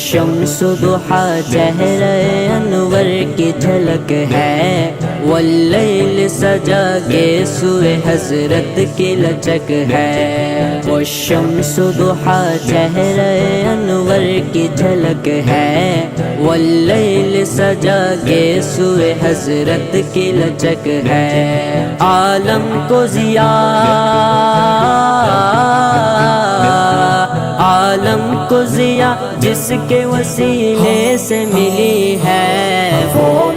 والشمس ضحا چہرہ انور کی جھلک ہے، واللیل سجا کے سوئے حضرت کی لچک ہے۔ والشمس ضحا چہرہ انور کی جھلک ہے، واللیل سجا کے سوئے حضرت کی لچک ہے۔ عالم کو ضیا جس کے وسیلے سے ملی ہے، وہ